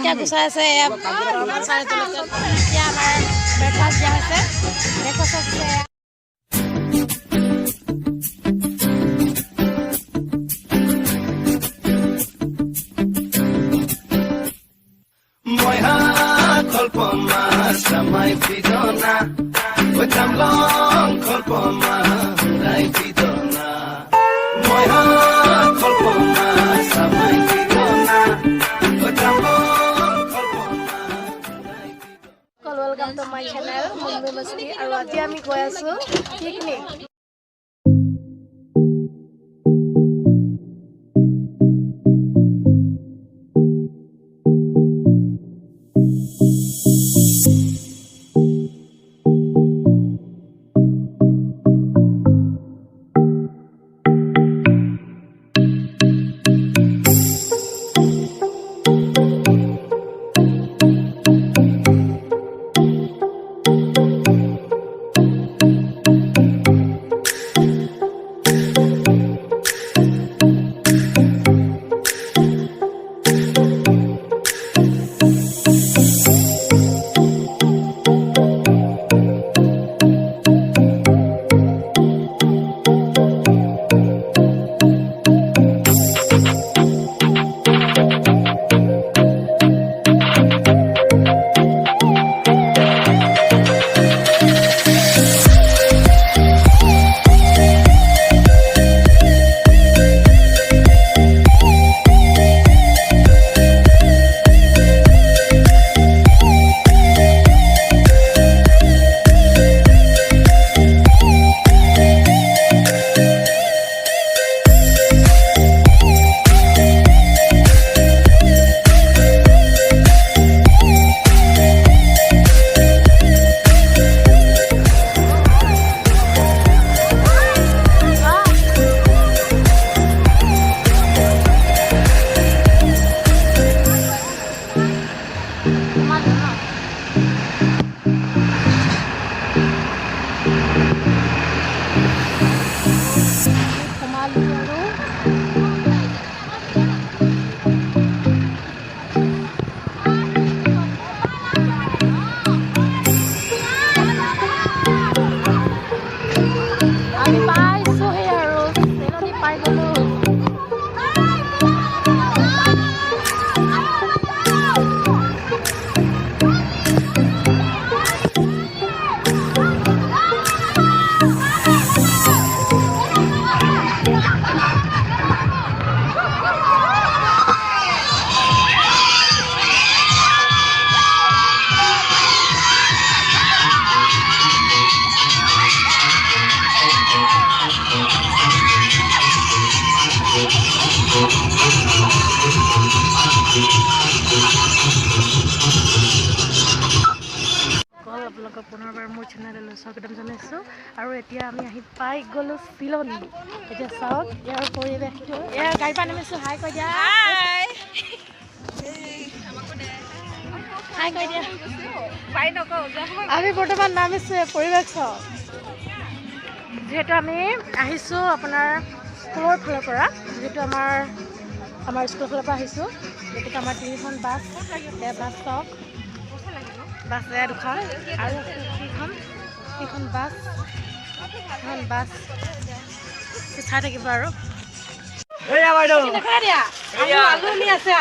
জলকীয়া গুচাই আছে মছাৰী জলকীয়া এতিয়া আমাৰ ব্ৰেকফাষ্ট দিয়া হৈছে ব্ৰেকফাষ্ট আছে Samay pidona, with them long kolpoma, I pidona. My heart kolpoma, samay pidona, with them long kolpoma, I pidona. Welcome to my channel, Mumbai Masti. আৰু আজি আমি গৈ আছো পিকনিক পুনৰবাৰ মোৰ চেনেললৈ স্বাগতম জনাইছোঁ আৰু এতিয়া আমি আহি পাই গ'লোঁ চিলনী এতিয়া চাওক ইয়াৰ পৰিৱেশটো এয়া গাড়ী পৰা নামিছোঁ হাই কৈ দিয়া হাই কৈ দিয়া আমি বৰ্তমান নামিছোঁ পৰিৱেশ চাওক যিহেতু আমি আহিছোঁ আপোনাৰ স্কুলৰ ফালৰ পৰা যিহেতু আমাৰ স্কুলৰ ফালৰ পৰা আহিছোঁ গতিকে আমাৰ 3খন বাছ বাছ চাওক বাছ দুখন আৰু সেইখন বাছ চাই থাকিব আৰু আলু নি আছে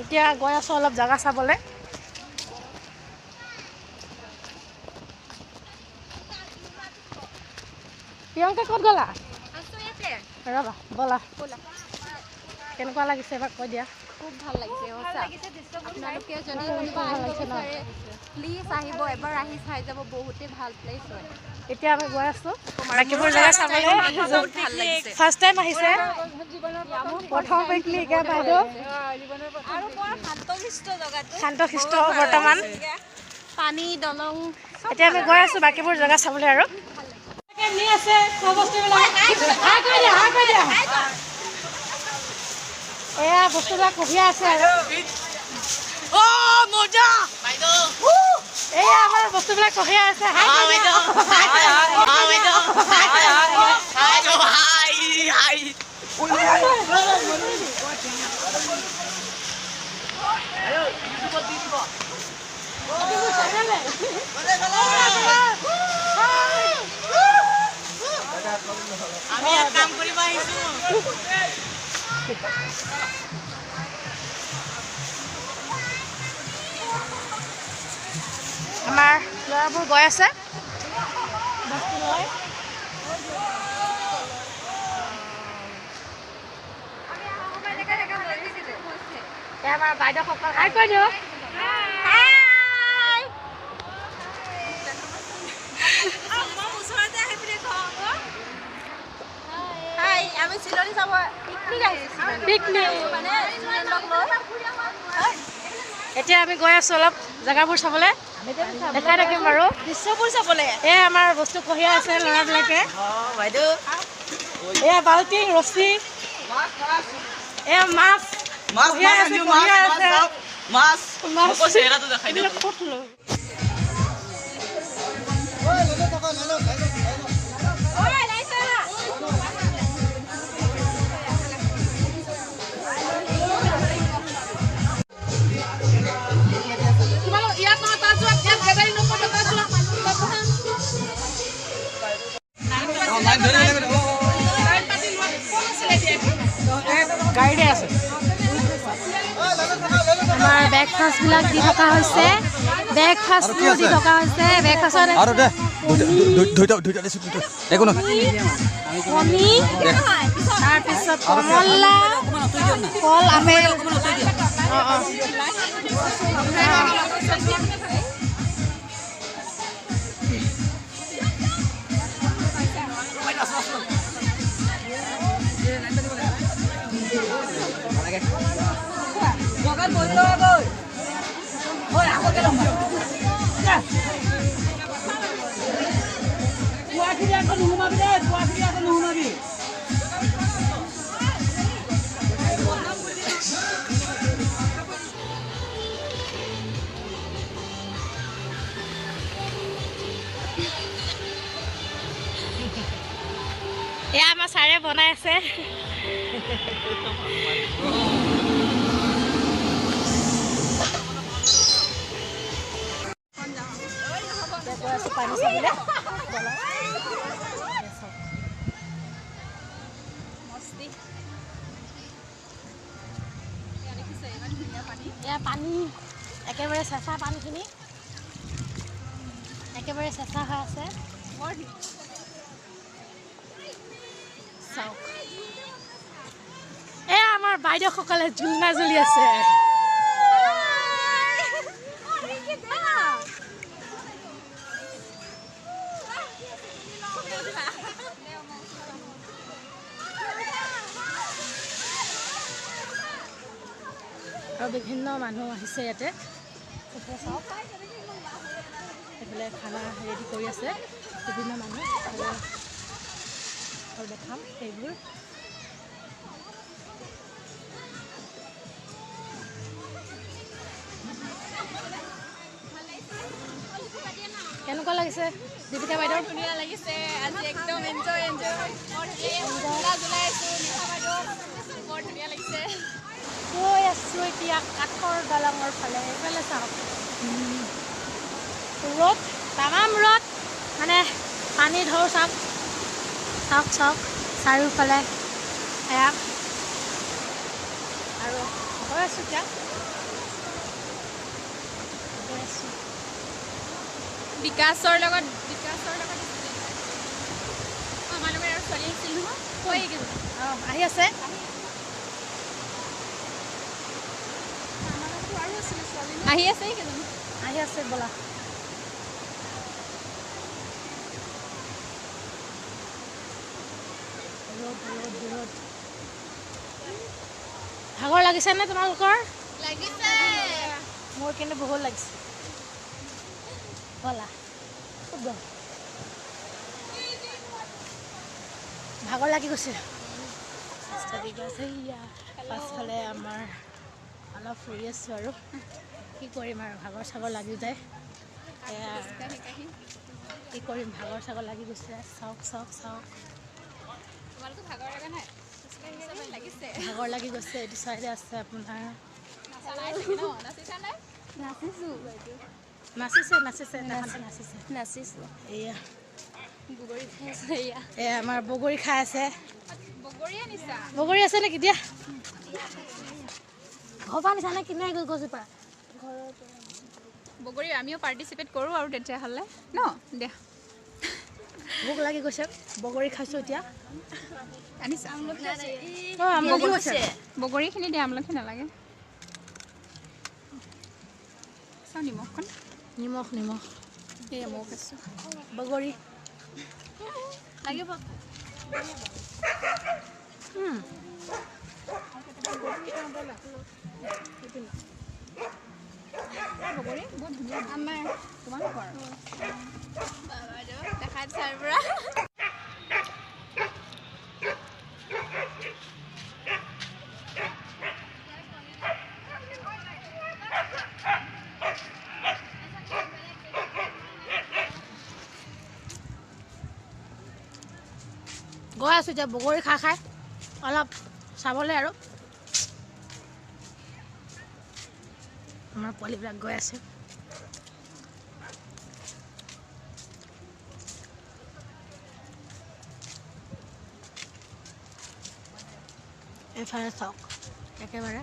এতিয়া গৈ আছোঁ অলপ জেগা চাবলৈ প্ৰিয়ংকা ক'ত গ'লা ৰ'বা ব'লা কেনেকুৱা লাগিছে এবাৰ কৈ দিয়া খুব ভাল লাগিছে আপোনালোকে যদি কোনোবা আহিব বিচাৰে প্লিজ আহিব এবাৰ আহি চাই যাব বহুতেই ভাল প্লেচ হয় এতিয়া আমি গৈ আছোঁ বাকীবোৰ জেগা চাবলৈ ফাৰ্ষ্ট টাইম আহিছে প্ৰথম পিকনিক বাইদেউ আৰু বৰ শান্তশিষ্ট জেগাটো শান্তশিষ্ট বৰ্তমান পানী দলং এতিয়া আমি গৈ আছোঁ বাকীবোৰ জেগা চাবলৈ আৰু নি আছে খোৱা বস্তুবিলাক এয়া বস্তুবিলাক কঢ়িয়াই আছে আৰু এয়া আমাৰ বস্তুবিলাক কঢ়িয়াই আছে আমি ইয়াত কাম কৰিব আহিছো আমাৰ ল'ৰাবোৰ গৈ আছে বস্তু লৈ আমাৰ বাইদেউসকল হাই কৈ দিয়ক আমি চিলনী যাব পিকনিক আহিছো পিকনিক মানে লগ লৈ এতিয়া আমি গৈ আছো অলপ জেগাবোৰ চাবলৈ দেখাই থাকিম বাৰু দৃশ্যবোৰ চাবলৈ এই আমাৰ বস্তু কঢ়িয়াই আছে ল'ৰাবিলাকে বাইদেউ এয়া বাল্টিং ৰছী এয়া মাছ কঢ়িয়াই আছে কঢ়িয়াই আছে মাছ মাছ চেহেৰাটো দেখাই দিয়ক ক'ত লৈ গাড়ীতে আছে আমাৰ ব্ৰেকফাষ্টবিলাক দি থকা হৈছে ব্ৰেকফাষ্টবোৰ দি থকা হৈছে ব্ৰেকফাষ্টত কণী তাৰপিছত কমলা কল আপেল এয়া আমাৰ ছাৰে বনাই আছে পানী চাবলৈ এয়া পানী একেবাৰে চেঁচা পানীখিনি একেবাৰে চেঁচা হৈ আছে চাওক এয়া আমাৰ বাইদেউসকলে ঝুলনা ঝুলি আছে আৰু বিভিন্ন মানুহ আহিছে ইয়াতে এইফালে খানা ৰেডি কৰি আছে বিভিন্ন মানুহ আৰু দেখাম সেইবোৰ কেনেকুৱা লাগিছে দীপিকা বাইদেউ ধুনীয়া লাগিছে আজি একদম এনজয় বৰ ধুনীয়া লাগিছে গৈ আছোঁ এতিয়া কাঠৰ দলঙৰ ফালে এইফালে চাওক ৰ'দ তামাম ৰ'দ মানে পানী ঢৌ চাওক চাওক চাওক চাৰিওফালে এয়া আৰু গৈ আছোঁ এতিয়া গৈ আছোঁ বিকাশৰ লগত আমাৰ লগত আৰু ছোৱালী আহিছিল নহয় কৈ অঁ আহি আছে আহি আছে কেইজনী আহি আছে ব'লা ভাগৰ লাগিছেনে তোমালোকৰ লাগিছে মোৰ কিন্তু বহুত লাগিছে ব'লা ভাগৰ লাগি গৈছে পাছফালে আমাৰ অলপ ফুৰি আছোঁ আৰু কি কৰিম আৰু ভাগৰ চাগৰ লাগি যায় কি কৰিম ভাগৰ চাগৰ লাগি গৈছে চাওক চাওক চাওক ভাগৰ লাগি গৈছে এইটো চাইডে আছে আপোনাৰ নাচিছোঁ নাচিছে নাচিছোঁ এয়া বগৰী খাই আছে এয়া এয়া আমাৰ বগৰী খাই আছে বগৰী আনিছা বগৰী আছে নেকি দিয়া ঘৰৰ পৰা নিছা নে কিনাই গছজোপা পৰা বগৰী আমিও পাৰ্টিচিপেট কৰোঁ আৰু তেতিয়াহ'লে ন দিয়া ভোক লাগি গৈছে বগৰী খাইছোঁ এতিয়া আনিছা বগৰীখিনি দিয়া আমলখি নালাগে চাওঁ নিমখখন নিমখ এয়া ময়ো খাইছোঁ বগৰী লাগিব বগৰী বহুত ধুনীয়া আমাৰ তোমালোকৰ দেখাই দিছে আৰু পৰা গৈ আছোঁ এতিয়া বগৰী খাই অলপ চাবলৈ আৰু আমাৰ পোৱালিবিলাক গৈ আছে এইফালে চাওক একেবাৰে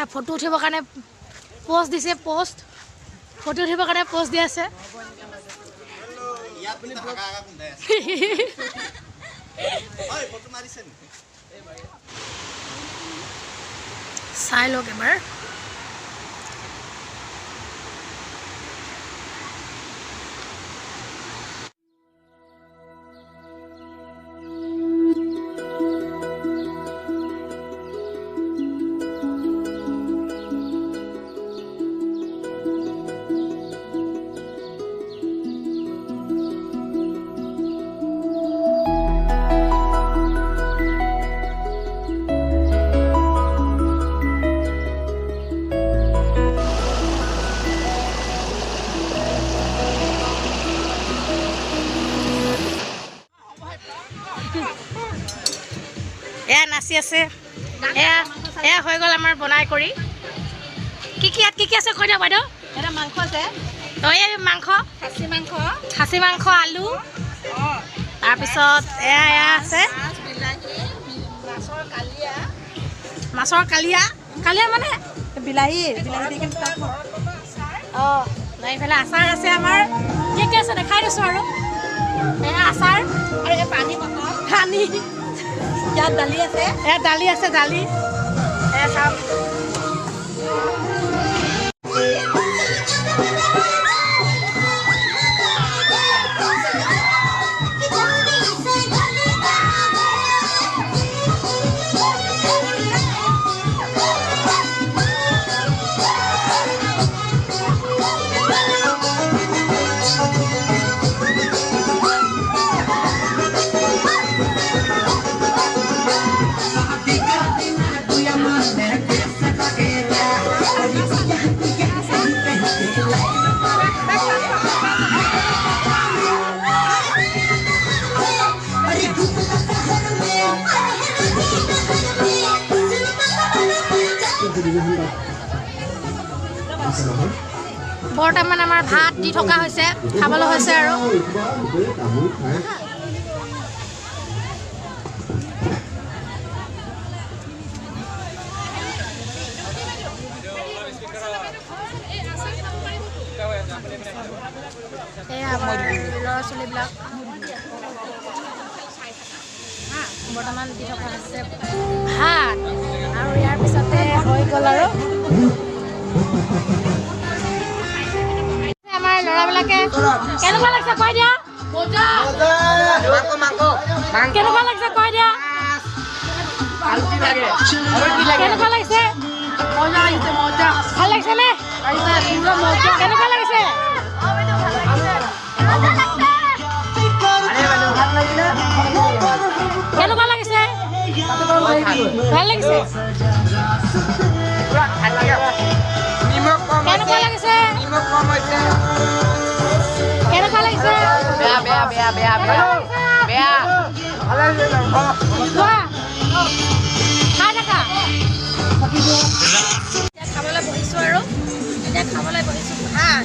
ফটো উঠিবৰ কাৰণে পোষ্ট দিছে ফটো উঠিবৰ কাৰণে পোষ্ট দি আছে চাই লওক এবাৰ এয়া নাচি আছে এয়া হৈ গ'ল আমাৰ বনাই কৰি কি আছে কৈ দিয়া বাইদেউ এটা মাংস আছে এই মাংস খাচী মাংস আলু তাৰপিছত এয়া আছে মাছৰ কালিয়া মানে বিলাহী অঁ এইফালে আচাৰ আছে আমাৰ কি আছে দেখাই দিছোঁ আৰু এয়া আচাৰ আৰু এই পানী ইয়াত দালি আছে দালি এয়া চাওক বৰ্তমান আমাৰ ভাত দি থকা হৈছে খাবলৈ হৈছে আৰু এই আমাৰ ল'ৰা ছোৱালীবিলাক বৰ্তমান দি থকা হৈছে ভাত আৰু ইয়াৰ পিছতে হৈ গ'ল আৰু আমাৰ ল'ৰাবিলাকে কেনেকুৱা লাগিছে কৈ দিয়া কেনেকুৱা লাগিছে কৈ দিয়া কেনেকুৱা লাগিছে ভাল লাগিছে নে কেনেকুৱা লাগিছে কেনেকুৱা লাগিছে ভাল লাগিছে কেনেকুৱা লাগিছে কেনেকুৱা লাগিছে বেয়া খাই থাকা এতিয়া খাবলৈ বহিছোঁ আৰু এতিয়া খাবলৈ বহিছোঁ ভাত